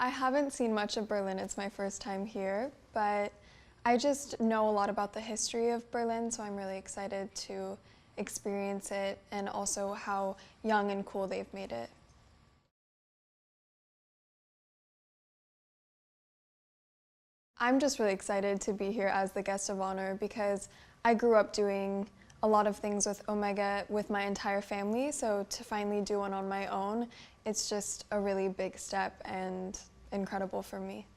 I haven't seen much of Berlin, it's my first time here, but I just know a lot about the history of Berlin, so I'm really excited to experience it and also how young and cool they've made it. I'm just really excited to be here as the guest of honor because I grew up doing a lot of things with Omega with my entire family, so to finally do one on my own, it's just a really big step and incredible for me.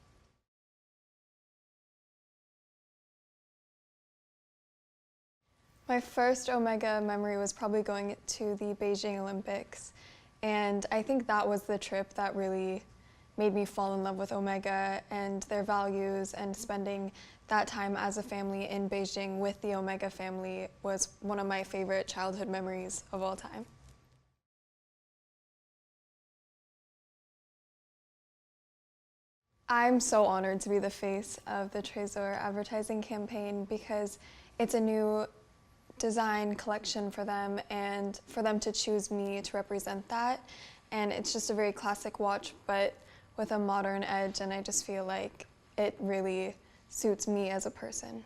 My first Omega memory was probably going to the Beijing Olympics, and I think that was the trip that really made me fall in love with Omega and their values, and spending that time as a family in Beijing with the Omega family was one of my favorite childhood memories of all time. I'm so honored to be the face of the Tresor advertising campaign because it's a new design collection for them, and for them to choose me to represent that. And it's just a very classic watch, but with a modern edge, and I just feel like it really suits me as a person.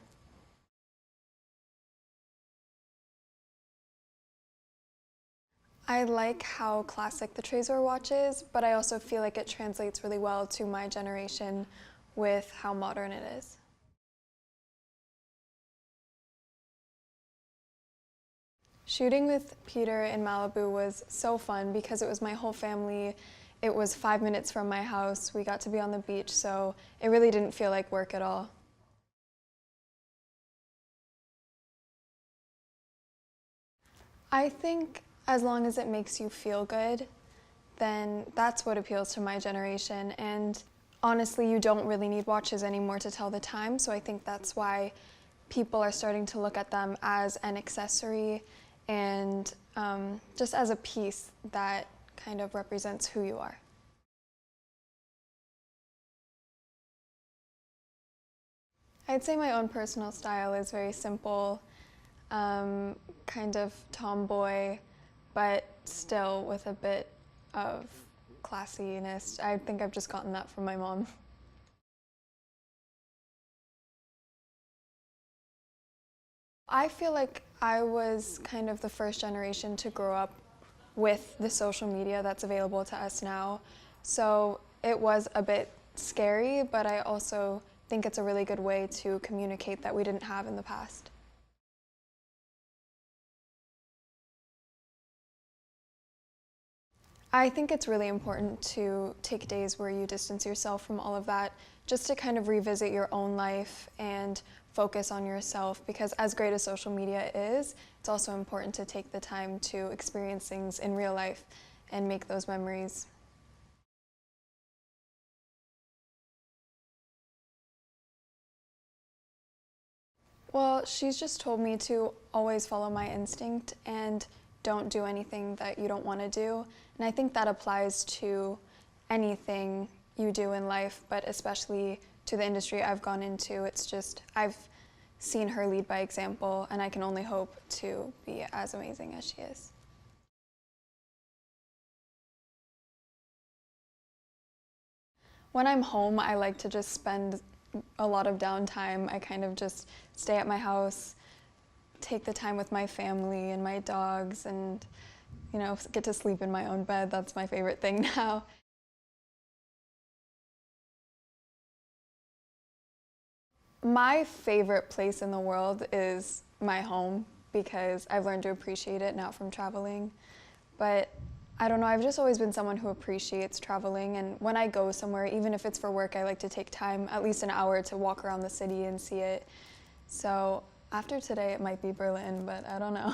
I like how classic the Tresor watch is, but I also feel like it translates really well to my generation with how modern it is. Shooting with Peter in Malibu was so fun because it was my whole family. It was 5 minutes from my house. We got to be on the beach, so it really didn't feel like work at all. I think as long as it makes you feel good, then that's what appeals to my generation. And honestly, you don't really need watches anymore to tell the time, so I think that's why people are starting to look at them as an accessory and just as a piece that kind of represents who you are. I'd say my own personal style is very simple, kind of tomboy, but still with a bit of classiness. I think I've just gotten that from my mom. I feel like I was kind of the first generation to grow up with the social media that's available to us now. So it was a bit scary, but I also think it's a really good way to communicate that we didn't have in the past. I think it's really important to take days where you distance yourself from all of that, just to kind of revisit your own life and focus on yourself, because as great as social media is, it's also important to take the time to experience things in real life and make those memories. Well, she's just told me to always follow my instinct and don't do anything that you don't want to do. And I think that applies to anything you do in life, but especially to the industry I've gone into. It's just, I've seen her lead by example, and I can only hope to be as amazing as she is. When I'm home, I like to just spend a lot of downtime. I kind of just stay at my house, take the time with my family and my dogs, and get to sleep in my own bed. That's my favorite thing now. My favorite place in the world is my home because I've learned to appreciate it now from traveling. But I don't know, I've just always been someone who appreciates traveling, and when I go somewhere, even if it's for work, I like to take time, at least an hour, to walk around the city and see it. So after today, it might be Berlin, but I don't know.